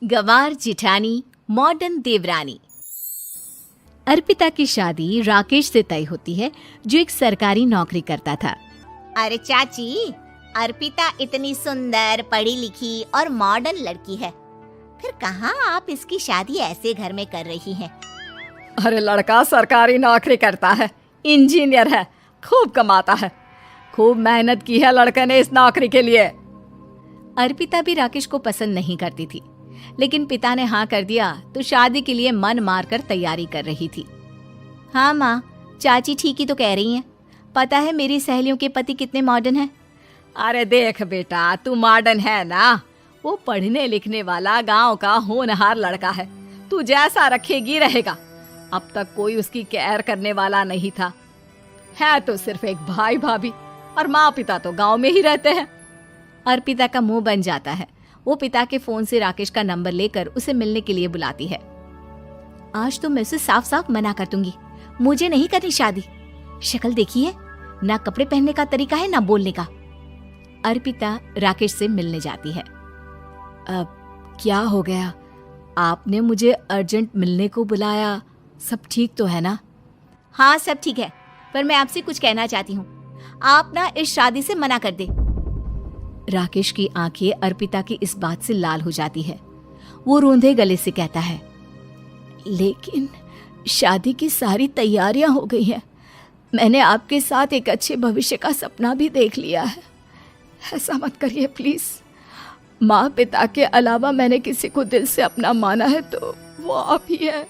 गंवार जिठानी modern देवरानी। अर्पिता की शादी राकेश से तय होती है, जो एक सरकारी नौकरी करता था। अरे चाची, अर्पिता इतनी सुंदर, पढ़ी लिखी और मॉडर्न लड़की है, फिर कहाँ आप इसकी शादी ऐसे घर में कर रही हैं? अरे लड़का सरकारी नौकरी करता है, इंजीनियर है, खूब कमाता है, खूब मेहनत की है लड़के ने इस नौकरी के लिए। अर्पिता भी राकेश को पसंद नहीं करती थी, लेकिन पिता ने हाँ कर दिया तो शादी के लिए मन मारकर तैयारी कर रही थी। हाँ माँ, चाची ठीक ही तो कह रही हैं। पता है मेरी सहेलियों के पति कितने मॉडर्न हैं। अरे देख बेटा, तू मॉडर्न है ना, वो पढ़ने लिखने वाला गांव का होनहार लड़का है, तू जैसा रखेगी रहेगा। अब तक कोई उसकी केयर करने वाला नहीं था, है तो सिर्फ एक भाई भाभी, और माँ पिता तो गांव में ही रहते हैं। अर्पिता का मुंह बन जाता है। वो पिता के फोन से राकेश का नंबर लेकर उसे मिलने के लिए बुलाती है। आज तो मैं उसे साफ साफ मना कर दूंगी, मुझे नहीं करनी शादी। शक्ल देखी है ना, कपड़े पहनने का तरीका है ना बोलने का। अर्पिता राकेश से मिलने जाती है। अब क्या हो गया, आपने मुझे अर्जेंट मिलने को बुलाया, सब ठीक तो है ना? हाँ सब ठीक है, पर मैं आपसे कुछ कहना चाहती हूँ। आप ना इस शादी से मना कर दे। राकेश की आंखें अर्पिता की इस बात से लाल हो जाती है। वो रोंदे गले से कहता है, लेकिन शादी की सारी तैयारियां हो गई हैं। मैंने आपके साथ एक अच्छे भविष्य का सपना भी देख लिया है। ऐसा मत करिए प्लीज। माँ पिता के अलावा मैंने किसी को दिल से अपना माना है तो वो आप ही है।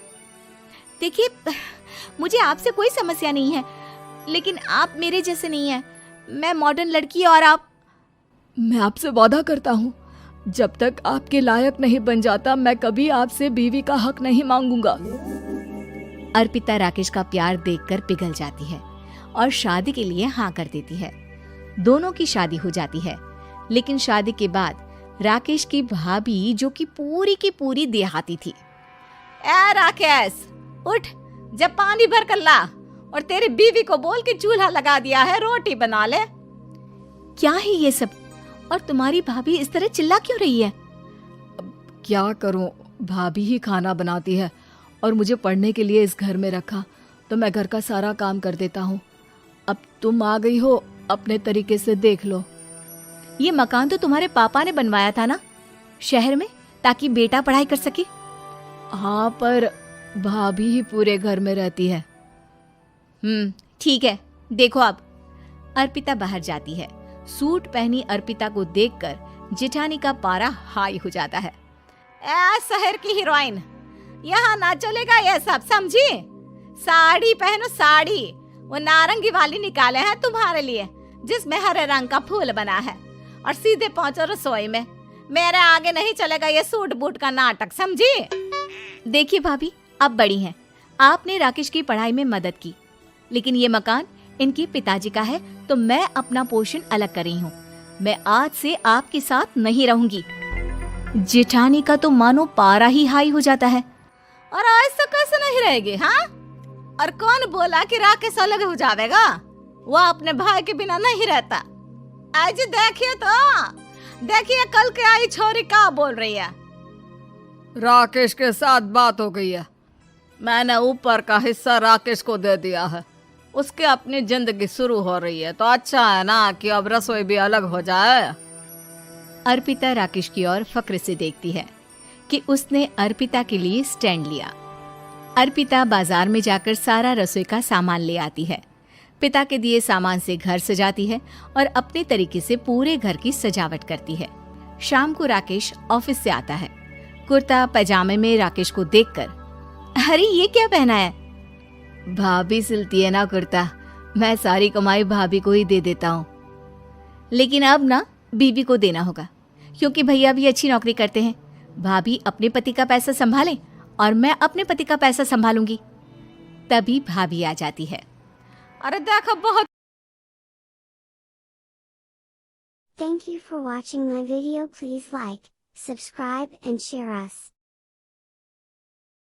देखिए, मुझे आपसे कोई समस्या नहीं है, लेकिन आप मेरे जैसे नहीं हैं। मैं मॉडर्न लड़की और आप। मैं आपसे वादा करता हूँ, जब तक आपके लायक नहीं बन जाता मैं कभी आपसे बीवी का हक नहीं मांगूंगा। अर्पिता राकेश का प्यार देखकर पिघल जाती है और शादी के लिए हाँ कर देती है। दोनों की शादी हो जाती है, लेकिन शादी के बाद राकेश की भाभी, जो कि पूरी की पूरी देहाती थी। ए राकेश, उठ, जब पानी भर कर ला और तेरी बीवी को बोल के चूल्हा लगा दिया है, रोटी बना ले। क्या है ये सब, और तुम्हारी भाभी इस तरह चिल्ला क्यों रही है? क्या करूं, भाभी ही खाना बनाती है और मुझे पढ़ने के लिए इस घर में रखा, तो मैं घर का सारा काम कर देता हूँ। अब तुम आ गई हो, अपने तरीके से देख लो। ये मकान तो तुम्हारे पापा ने बनवाया था ना, शहर में, ताकि बेटा पढ़ाई कर सके। हाँ, पर भाभी ही पूरे घर में रहती है। ठीक है, देखो अब। अर्पिता बाहर जाती है। सूट पहनी अर्पिता को देखकर जेठानी का पारा हाई हो जाता है। शहर की हीरोइन, यहाँ ना चलेगा ये सब, समझी? साड़ी पहनो, साड़ी। वो नारंगी वाली निकाले हैं तुम्हारे लिए, जिसमें हरे रंग का फूल बना है, और सीधे पहुंचो रसोई में। मेरे आगे नहीं चलेगा ये सूट बूट का नाटक, समझी? देखिए भाभी, आप बड़ी हैं, आपने राकेश की पढ़ाई में मदद की, लेकिन ये मकान इनके पिताजी का है, तो मैं अपना पोर्शन अलग कर रही हूँ। मैं आज से आपके साथ नहीं रहूंगी। जेठानी का तो मानो पारा ही हाई हो जाता है। और ऐसा कैसे नहीं रहेगी? हाँ, और कौन बोला कि राकेश अलग हो जाएगा? वो अपने भाई के बिना नहीं रहता। आज देखिए तो, देखिए कल के आई छोरी क्या बोल रही है। राकेश के साथ बात हो गई है, मैंने ऊपर का हिस्सा राकेश को दे दिया है, उसके अपनी जिंदगी शुरू हो रही है, तो अच्छा है ना कि अब रसोई भी अलग हो जाए। अर्पिता राकेश की ओर फक्र से देखती है कि उसने अर्पिता के लिए स्टैंड लिया। अर्पिता बाजार में जाकर सारा रसोई का सामान ले आती है। पिता के दिए सामान से घर सजाती है और अपने तरीके से पूरे घर की सजावट करती है। शाम को राकेश ऑफिस से आता है। कुर्ता पैजामे में राकेश को देखकर, अरे ये क्या पहना है? भाभी सिलती है ना कुर्ता, मैं सारी कमाई भाभी को ही दे देता हूँ। लेकिन अब ना बीबी को देना होगा, क्योंकि भैया भी अच्छी नौकरी करते हैं। भाभी अपने पति का पैसा संभालें और मैं अपने पति का पैसा संभालूंगी। तभी भाभी आ जाती है। अरे देखो, बहुत। Thank you for watching my video. Please like, subscribe and share us.